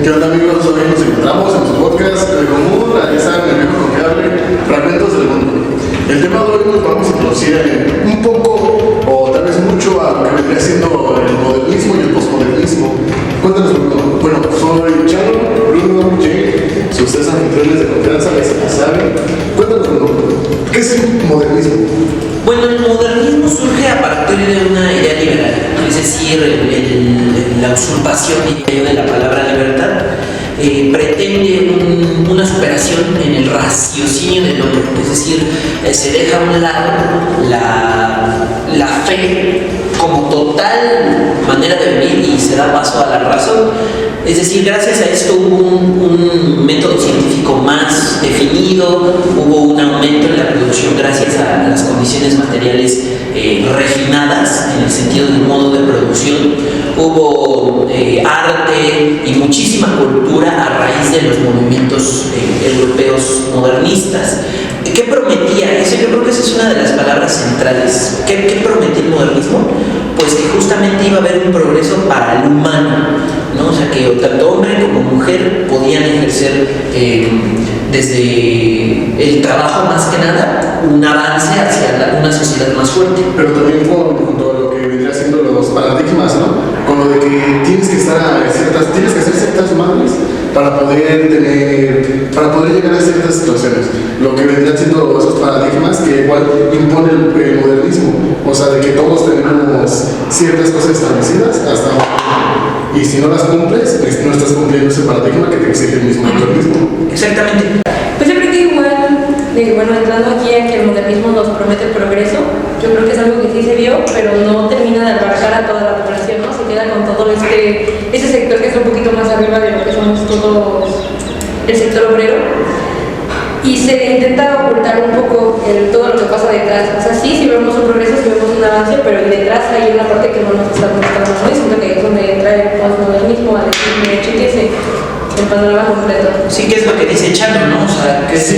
¿Qué onda, amigos? Hoy nos encontramos en su podcast común, realizan el viejo confiable, Fragmentos del Mundo. El tema de hoy nos vamos a introducir un poco, o tal vez mucho, a lo que vendría siendo el modernismo y el posmodernismo. Cuéntanos, Bruno. Bueno, soy Chalo, Bruno, Jay, sus tres anfitriones de confianza, ya saben. Cuéntanos, Bruno, ¿qué es el modernismo? Bueno, el modernismo surge a partir de una idea liberal, es decir, la usurpación, diría yo, de la palabra libertad, pretende una superación en el raciocinio del hombre, es decir, se deja a un lado la fe como total manera de vivir y se da paso a la razón. Es decir, gracias a esto hubo un método científico más definido, hubo un aumento en la producción gracias a las condiciones materiales refinadas en el sentido del modo de producción, hubo arte y muchísima cultura a raíz de los movimientos europeos modernistas. ¿Qué prometía? Yo creo que esa es una de las palabras centrales. ¿Qué prometía el modernismo? Pues que justamente iba a haber un progreso para el humano, ¿no? O sea, que tanto hombre como mujer podían ejercer desde el trabajo más que nada un avance hacia una sociedad más fuerte. Pero también junto a lo que vendría siendo los paradigmas, ¿no? Con lo de que tienes que hacer ciertas madres para poder llegar a ciertas situaciones. Lo que vendrían siendo esos paradigmas que igual impone el modernismo. O sea, de que todos tenemos ciertas cosas establecidas hasta ahora. Y si no las cumples, pues no estás cumpliendo ese paradigma que te exige el mismo modernismo. Exactamente. Pues yo creo que igual, entrando aquí a que el modernismo nos promete el progreso, yo creo que es algo que sí se vio, pero no termina de abarcar a toda la población, ¿no? Se queda con todo ese sector que es un poquito más arriba de lo que somos todos el sector obrero, y se intenta ocultar un poco todo lo que pasa detrás. O sea, sí vemos un progreso, sí vemos un avance, pero detrás hay una parte que no nos está mostrando, ¿no? Y siento que es donde entra el postmodernismo a decir, chequese el panorama completo. Sí, que es lo que dice Chano, ¿no? O sea, que sí,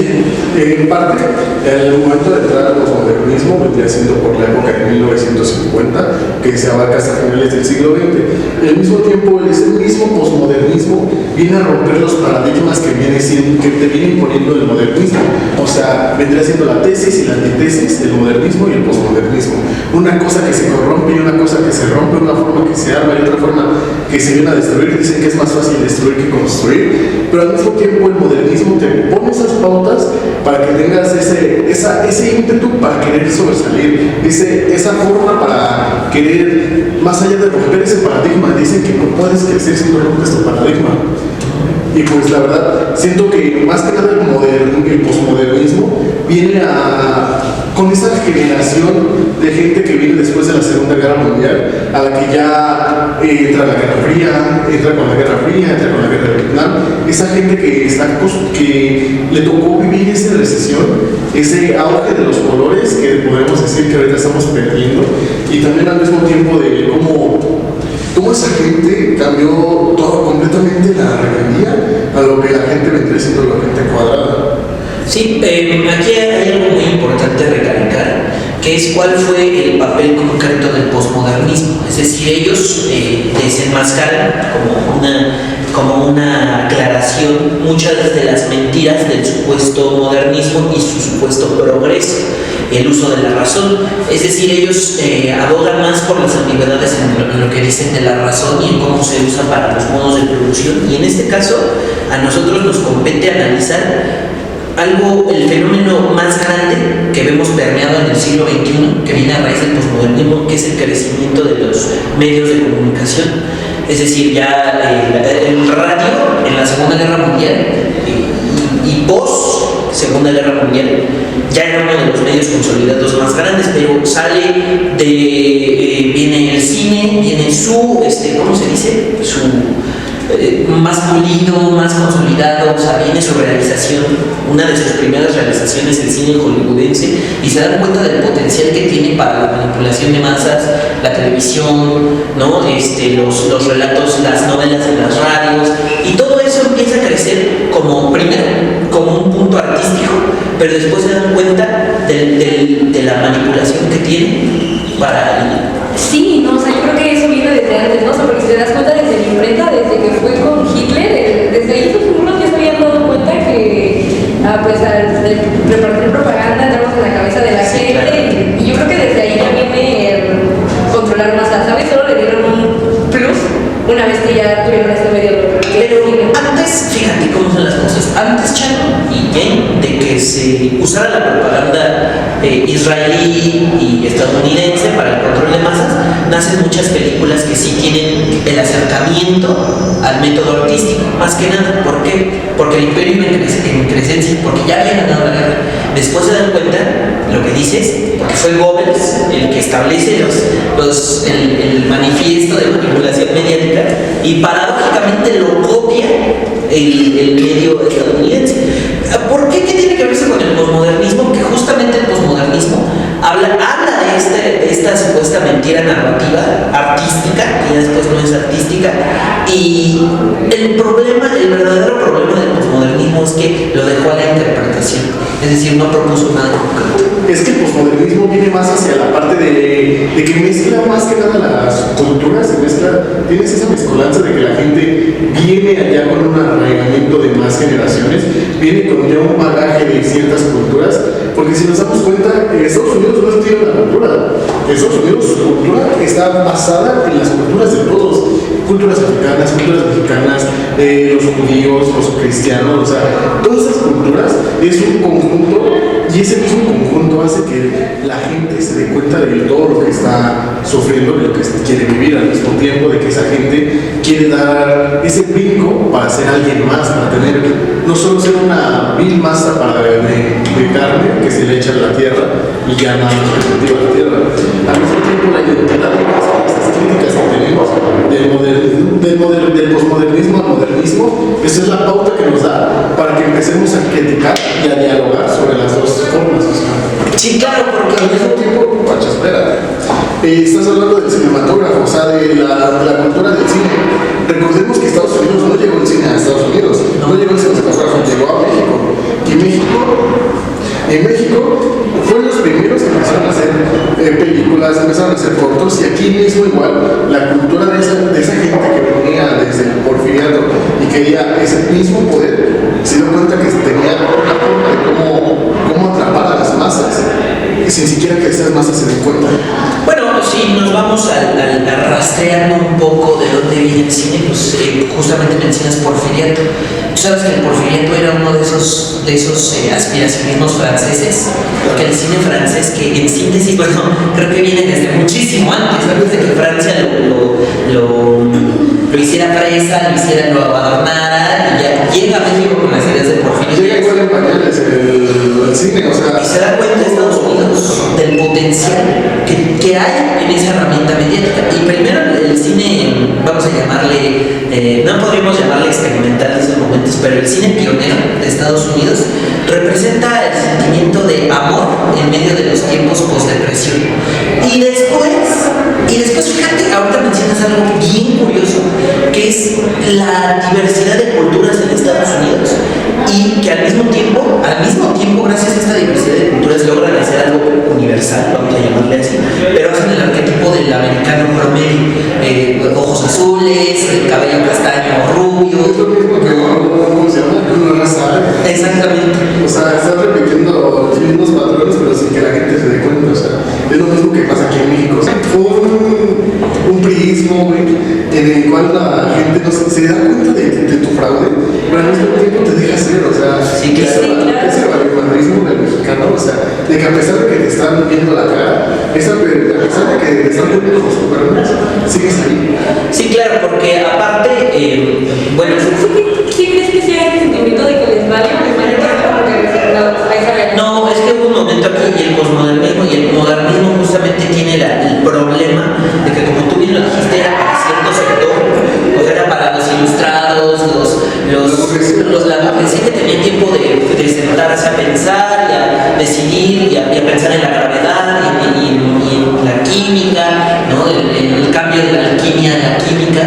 en parte, el momento de entrar al posmodernismo vendría siendo por la época de 1950, que se abarca hasta finales del siglo XX. Y al mismo tiempo, ese mismo posmodernismo viene a romper los paradigmas que te viene imponiendo el modernismo. O sea, vendría siendo la tesis y la antitesis del modernismo y el posmodernismo. Una cosa que se corrompe y una cosa que se rompe, una forma que se arma y otra forma que se viene a destruir. Dicen que es más fácil destruir que construir. Pero al mismo tiempo el modernismo te pone esas pautas para que tengas ese ímpetu para querer sobresalir, esa forma para querer, más allá de romper ese paradigma. Dicen que no puedes crecer si no rompes tu paradigma. Y pues la verdad, siento que más que nada el posmodernismo viene con esa generación de gente que viene después de la Segunda Guerra Mundial, a la que ya entra la Guerra Fría, entra con la Guerra de Vietnam, esa gente que le tocó vivir esa recesión, ese auge de los colores que podemos decir que ahorita estamos perdiendo, y también al mismo tiempo de cómo esa gente cambió todo completamente la rebeldía a lo que la gente vendría siendo la gente cuadrada. Sí, aquí hay algo muy importante recalcar, que es cuál fue el papel concreto del posmodernismo. Es decir, ellos desenmascaran como una aclaración muchas de las mentiras del supuesto modernismo y su supuesto progreso, el uso de la razón. Es decir, ellos abogan más por las ambigüedades en lo que dicen de la razón y en cómo se usa para los modos de producción. Y en este caso, a nosotros nos compete analizar el fenómeno más grande que vemos permeado en el siglo XXI, que viene a raíz del posmodernismo, que es el crecimiento de los medios de comunicación. Es decir, ya el radio en la Segunda Guerra Mundial y post Segunda Guerra Mundial ya era uno de los medios consolidados más grandes, pero viene el cine, viene ¿cómo se dice? Más pulido, más consolidado, o sea, viene su realización, una de sus primeras realizaciones, el cine hollywoodense, y se dan cuenta del potencial que tiene para la manipulación de masas, la televisión, ¿no? Los relatos, las novelas en las radios, y todo eso empieza a crecer primero como un punto artístico, pero después se dan cuenta de la manipulación que tiene para Sí, no, o sea, yo creo que eso viene desde antes, ¿no? O sea, porque si te das cuenta desde la imprenta, desde que fue con Hitler, antes, fíjate cómo son las cosas. Antes, Chano y Jane, de que se usara la propaganda israelí y estadounidense para el control de masas, nacen muchas películas que sí tienen el acercamiento al método artístico, más que nada. ¿Por qué? Porque el imperio iba en crecencia, porque ya había ganado la guerra. Después se dan cuenta, lo que dices, porque fue Goebbels el que establece el manifiesto de manipulación mediática y paradójicamente lo copia el medio estadounidense. ¿Por qué? ¿Qué tiene que verse con el posmodernismo? Que justamente el posmodernismo habla de esta supuesta mentira narrativa artística, que ya después no es artística, y el verdadero problema del posmodernismo es que lo dejó a la interpretación, es decir, no propuso nada concreto. Es que el posmodernismo viene más hacia la parte de que mezcla más que nada las culturas, tienes esa mezcolanza de que la gente viene allá con un arraigamiento de más generaciones, viene con ya un bagaje de ciertas culturas, porque si nos damos cuenta, Estados Unidos no tiene una cultura. Estados Unidos, su cultura está basada en las culturas de todos, culturas africanas, culturas mexicanas, los judíos, los cristianos, o sea, todas esas culturas es un conjunto, y ese mismo conjunto hace que la gente se dé cuenta de todo lo que está sufriendo, de lo que quiere vivir al mismo tiempo, de que esa gente quiere dar ese brinco para ser alguien más, para tener, no solo ser una vil masa de carne que se le echa a la tierra y ya nada más cultiva la tierra. Al mismo tiempo, la identidad de estas críticas que tenemos del posmodernismo al modernismo, esa es la pauta que nos da para que empecemos a criticar y a dialogar sobre las dos formas. Sí, claro, porque al mismo tiempo, Pacha, espérate. Estás hablando del cinematógrafo, o sea, de la cultura del cine. Recordemos que Estados Unidos no llegó el cine a Estados Unidos, no llegó el cinematógrafo, llegó a México. Y en México fueron los primeros que empezaron a hacer películas, empezaron a hacer cortos, y aquí mismo igual la cultura de esa gente que venía desde el porfiriato y quería ese mismo poder, se dio cuenta que tenía una forma de cómo atrapar a las masas, sin siquiera que esas masas se den cuenta. bueno, si nos vamos a rastreando un poco de dónde viene el cine, pues justamente mencionas Porfiriato. Tú sabes que el Porfiriato era uno de esos aspiracionismos franceses, porque el cine francés, que en síntesis, bueno, creo que viene desde muchísimo antes de que Francia lo hiciera fresa, lo adornara, y ya llega a México con las ideas de Porfirio. Llega igual en pañales el cine, o sea. Y se da cuenta Estados Unidos del potencial que hay en esa herramienta mediática. Y primero el cine, vamos a llamarle, no podríamos llamarle experimental en esos momentos, pero el cine pionero de Estados Unidos representa el sentimiento de amor en medio de los tiempos post-depresión. Y después, fíjate, ahorita mencionas algo bien curioso, que es la diversidad de culturas en Estados Unidos, y que al mismo tiempo, gracias a esta diversidad de culturas, logran hacer algo universal, vamos a llamarle así, pero hacen el arquetipo del americano promedio, ojos azules, cabello castaño, rubio. Es lo mismo que ¿cómo se llama? Una raza. Exactamente. O sea, estás repitiendo los mismos patrones, pero sin que la gente se dé cuenta. O sea, es lo mismo que pasa aquí en México. Un priismo, güey, en el cual la gente no se da cuenta de tu fraude, pero al mismo tiempo te deja hacer. O sea, sí, claro. ese valemadrismo del mexicano, o sea, de que a pesar de que te están viendo la cara, a pesar de que te están poniendo los cuernos, sigues ahí. Sí, claro, porque aparte, bueno. ¿Sí crees que sea el sentimiento de que les vale como que resignados a esa realidad? No, es que hubo un momento aquí y el posmodernismo y el modernismo justamente tiene el problema de que, como tú bien lo dijiste, era para cierto sector, o sea, era para los ilustrados, la burguesía que tenía tiempo de sentarse a pensar y a decidir y a pensar en la gravedad y en la química, ¿no? El cambio de la alquimia a la química,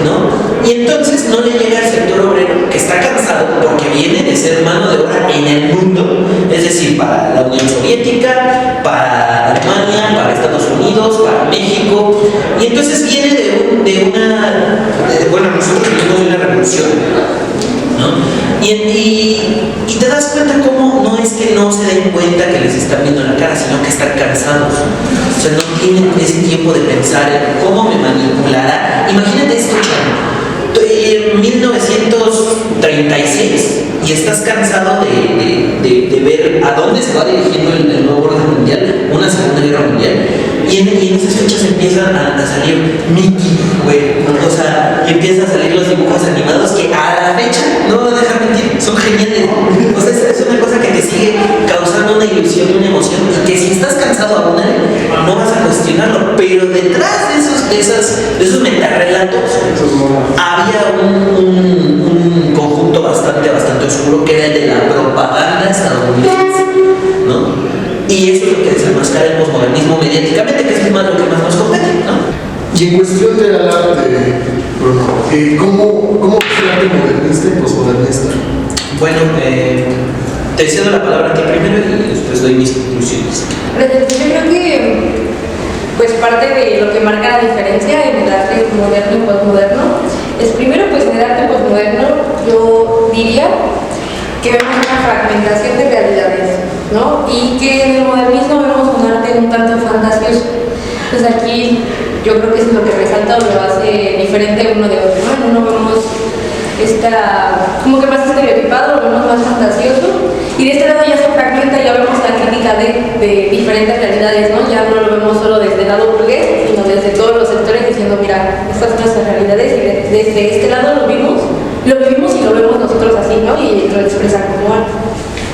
¿no? Y entonces no le llega al sector obrero, que está cansado porque viene de ser mano de obra en el mundo, es decir, para la Unión Soviética, para Alemania, para Estados Unidos, para México, y entonces viene bueno, nosotros vivimos de una revolución, ¿no? Y te das cuenta cómo no es que no se den cuenta que les están viendo la cara, sino que están cansados. O sea, no tienen ese tiempo de pensar en cómo me manipulará. Imagínate esto, en 1900 Y estás cansado de ver a dónde se va dirigiendo el nuevo orden mundial, una segunda guerra mundial. Y en esas fechas empiezan a salir Mickey, güey. O sea, y empiezan a salir los dibujos animados que a la fecha, no me dejan mentir, son geniales. O sea, es una cosa que te sigue causando una ilusión, una emoción, y que si estás cansado aún, no vas a cuestionarlo. Pero detrás de esos metarrelatos había un conjunto bastante oscuro, que era el de la propaganda estadounidense, ¿no? Y eso es lo que desenmascara el posmodernismo mediáticamente, que es más lo que más nos compete, ¿no? Y en cuestión del arte, Bruno, ¿cómo es el arte modernista y posmodernista? Bueno, te cedo la palabra a ti primero y después doy mis conclusiones. Yo creo que pues parte de lo que marca la diferencia en el arte moderno y posmoderno es primero, pues en el arte posmoderno yo diría que vemos una fragmentación de realidades, ¿no? Y que en el modernismo vemos un arte un tanto fantasioso. Entonces aquí yo creo que eso es lo que resalta o lo hace diferente uno de otro, ¿no? En uno vemos como que más estereotipado, lo vemos más fantasioso, y de este lado ya se fragmenta y ya vemos la crítica de diferentes realidades, ¿no? Ya no lo vemos solo desde el lado burgués, sino desde todos los sectores diciendo, mira, estas son nuestras realidades, y desde este lado lo vivimos y lo vemos nosotros así, ¿no? Y lo expresan como arte.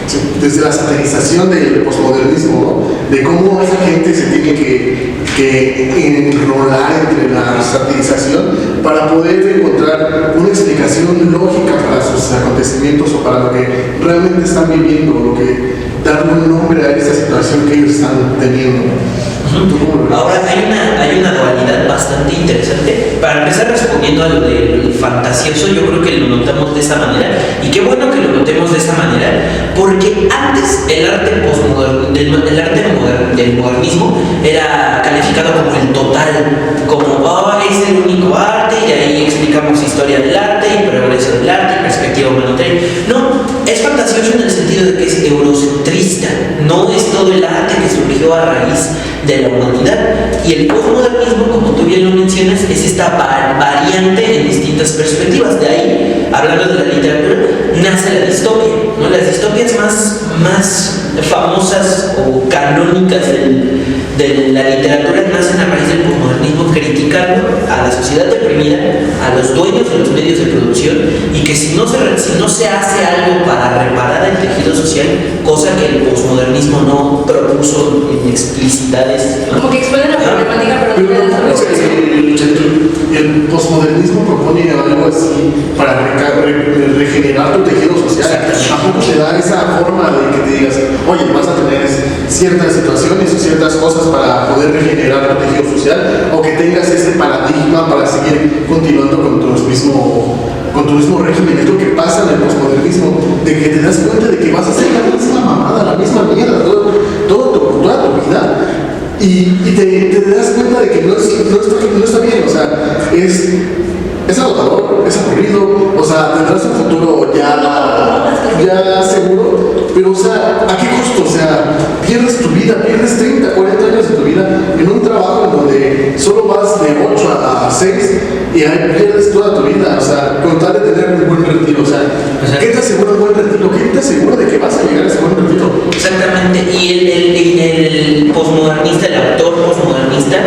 Sí, desde la satirización del posmodernismo, ¿no? De cómo esa gente se tiene que enrolar entre la satirización para poder encontrar una explicación lógica para sus acontecimientos o para lo que realmente están viviendo, lo que darle un nombre a esta situación que ellos están teniendo. Ahora hay una dualidad bastante interesante. Para empezar respondiendo a lo del fantasioso, yo creo que lo notamos de esa manera, y qué bueno que lo notemos de esa manera, porque antes el arte del modernismo era calificado como el total, como es el único arte, y ahí explicamos historia del arte y progreso del arte y perspectiva humanitaria. No, es fantasioso en el sentido de que es eurocentrista, no es todo el arte que surgió a raíz de la humanidad. Y el posmodernismo, como tú bien lo mencionas, es esta variante en distintas perspectivas. De ahí, hablando de la literatura, nace la distopia, ¿no? Las distopias más famosas o canónicas de la literatura nacen a raíz del posmodernismo, criticando a la sociedad deprimida, a los dueños de los medios de producción, y que si no se hace algo para reparar el tejido social, cosa que el posmodernismo no propuso en explicidades, ¿no? Como que expone la problemática, pero no le da solución. El posmodernismo propone algo así para regenerar tu tejido social. Tampoco te da esa forma de que te digas, oye, vas a tener ciertas situaciones o ciertas cosas para poder regenerar tu tejido social, o que tengas ese paradigma para seguir continuando con tu mismo régimen. Es lo que pasa en el posmodernismo, de que te das cuenta de que vas a hacer la misma mamada, la misma mierda toda tu vida, y te das cuenta de que no está bien. O sea, es agotador, es aburrido, o sea, tendrás un futuro ya seguro, pero o sea, ¿a qué costo? O sea, pierdes tu vida, pierdes 30, 40 años de tu vida en un trabajo en donde solo vas de 8 a 6 y ahí pierdes toda tu vida. O sea, con tal de tener un buen retiro, o sea, ¿qué te asegura un buen retiro? ¿Qué te asegura de que vas a llegar a ese buen retiro? Exactamente, y el posmodernista, el autor posmodernista,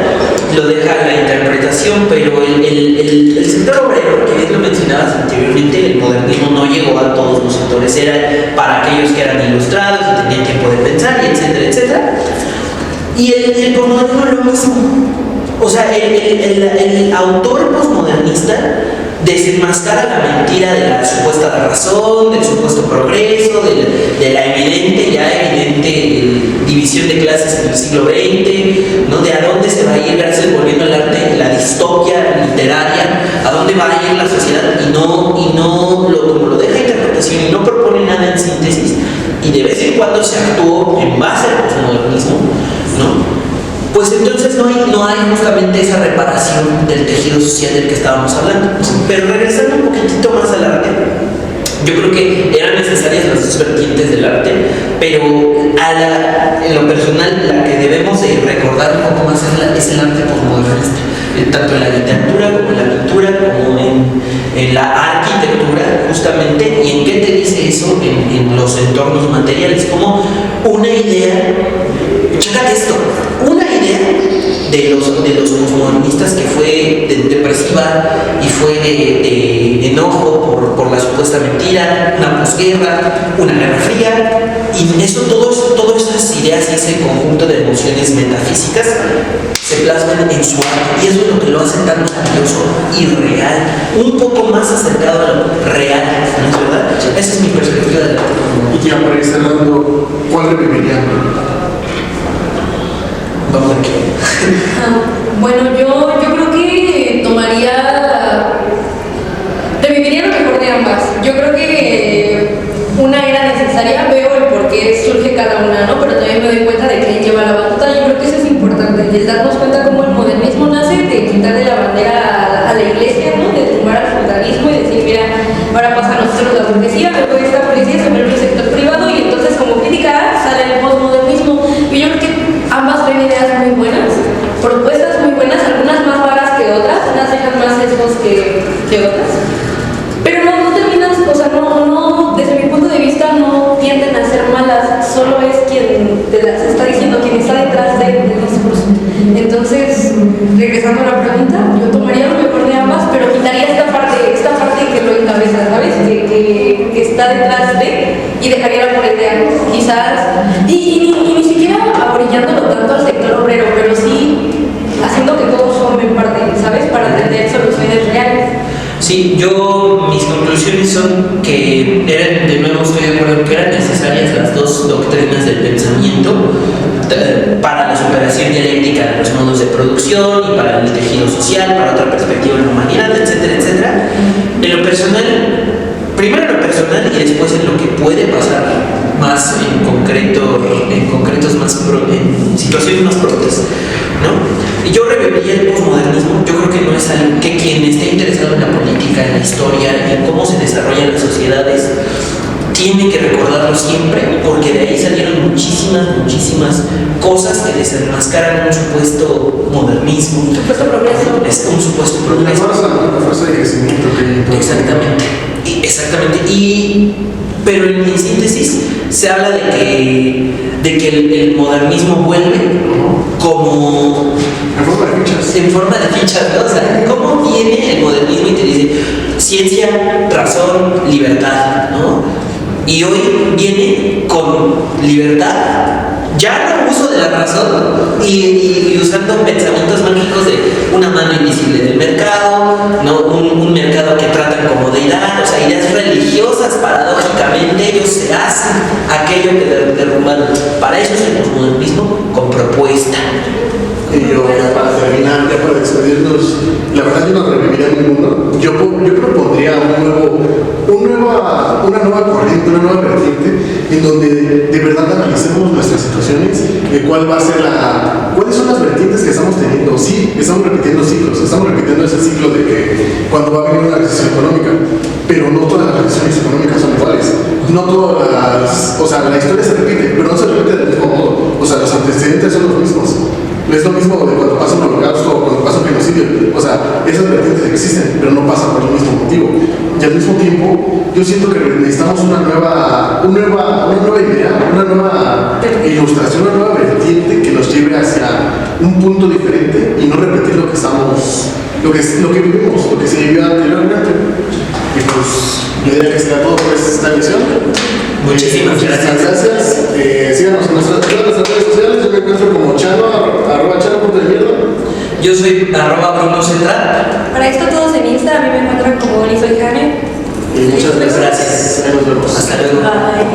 lo deja a la interpretación, pero el sector obrero, que bien lo mencionabas anteriormente, el modernismo no llegó a todos los sectores, era para aquellos que eran ilustrados y tenían tiempo de pensar, y etcétera, etcétera. Y el posmodernismo es lo mismo. O sea, el autor posmodernista desenmascara la mentira de la supuesta razón, del supuesto progreso, de la evidente división de clases en el siglo XX, ¿no? De a dónde se va a ir, volviendo al arte, la distopia literaria, a dónde va a ir la sociedad, y como lo deja interpretación y no propone nada en síntesis, y de vez en cuando se actuó en base al posmodernismo, ¿no? Pues entonces no hay justamente esa reparación del tejido social del que estábamos hablando. Pero regresando un poquitito más al arte, yo creo que eran necesarias las dos vertientes del arte, pero en lo personal la que debemos de recordar un poco más es el arte posmodernista, tanto en la literatura como en la pintura, como en la arquitectura, justamente. ¿Y en qué te dice eso? de los posmodernistas, que fue depresiva y fue de enojo por la supuesta mentira, una posguerra, una guerra fría, y eso, todas esas ideas y ese conjunto de emociones metafísicas se plasman en su arte, y eso es lo que lo hace tan maravilloso y real, un poco más acercado a lo real, ¿no es verdad? Esa es mi perspectiva de la arte. Y ya para ir cerrando, ¿cuál revivirían? Vamos aquí. Bueno, yo creo que reviviría lo mejor de ambas. Yo creo que una era necesaria, veo el por qué surge cada una, ¿no? Pero también me doy cuenta de que lleva la batuta. Yo creo que eso es importante, el darnos cuenta cómo el modernismo nace de quitarle la bandera a la iglesia, ¿no? De tumbar al feudalismo y decir, mira, ahora pasa a nosotros la burguesía, luego esta burguesía se vuelve un sector privado, y entonces como crítica sale el postmodernismo. Y yo creo que ambas traen ideas muy buenas, propuestas muy buenas, algunas más vagas que otras, unas dejan más sesgos que otras, pero no terminan, o sea, no, desde mi punto de vista no tienden a ser malas, solo es quien te las está diciendo, quien está detrás del discurso. Entonces, regresando a la pregunta, yo tomaría lo mejor de ambas, pero quitaría esta parte que lo encabeza, ¿sabes? Que está detrás de, y dejaría la pura idea, quizás, y ni siquiera apoyándolo tanto al sector obrero, pero sí haciendo que todos formen parte, ¿sabes? Para tener soluciones reales. Sí, mis conclusiones son que de nuevo estoy de acuerdo que eran necesarias las dos doctrinas del pensamiento para la superación dialéctica de los modos de producción y para el tejido social, para otra perspectiva de la humanidad, etcétera, etcétera. En lo personal, primero en lo personal y después en lo que puede pasar más en situaciones más propias, ¿no? Y yo reviviría el posmodernismo. Yo creo que no es algo que quien esté interesado en la política, en la historia, en cómo se desarrollan las sociedades, tiene que recordarlo siempre, porque de ahí salieron muchísimas cosas que desenmascaran un supuesto modernismo, Un supuesto progreso. Es un supuesto progreso. La fuerza de crecimiento que Exactamente. Pero en síntesis se habla de que el modernismo vuelve como en forma de fichas, ¿no? O sea, ¿cómo viene el modernismo y te dice ciencia, razón, libertad, ¿no? Y hoy viene con libertad, ya no uso de la razón y usando pensamientos mágicos de una mano invisible del mercado, ¿no? Un mercado que tratan como deidad, o sea, ideas religiosas, paradójicamente ellos se hacen aquello que derrumban. Para eso es el posmodernismo con propuesta. Y yo, ya para terminar, ya para despedirnos, la verdad yo no reviviría ninguno. Yo propondría una nueva corriente, una nueva vertiente, en donde de verdad analicemos nuestras situaciones, cuáles son las vertientes que estamos teniendo. Sí, estamos repitiendo ciclos, estamos repitiendo ese ciclo de que cuando va a venir una recesión económica, pero no todas las recesiones económicas son iguales. No todas o sea, la historia se repite, pero no se repite del mismo modo. O sea, los antecedentes son los mismos. Es lo mismo de cuando pasa un holocausto o cuando pasa un genocidio. O sea, esas vertientes existen, pero no pasan por el mismo motivo. Y al mismo tiempo, yo siento que necesitamos una nueva idea, una nueva ilustración, una nueva vertiente que nos lleve hacia un punto diferente y no repetir lo que vivimos, lo que se vivió anteriormente. Y pues, yo diría que será todo por esta emisión. Muchísimas gracias. Síganos en nuestras redes sociales. Yo me encuentro como Chano, @chano.mierda. Yo soy @Bruno Central. Para esto todos en Insta, a mí me encuentran como Oli Soy Jane. Y muchas gracias. Gracias. Ahí nos vemos. Hasta luego. Bye.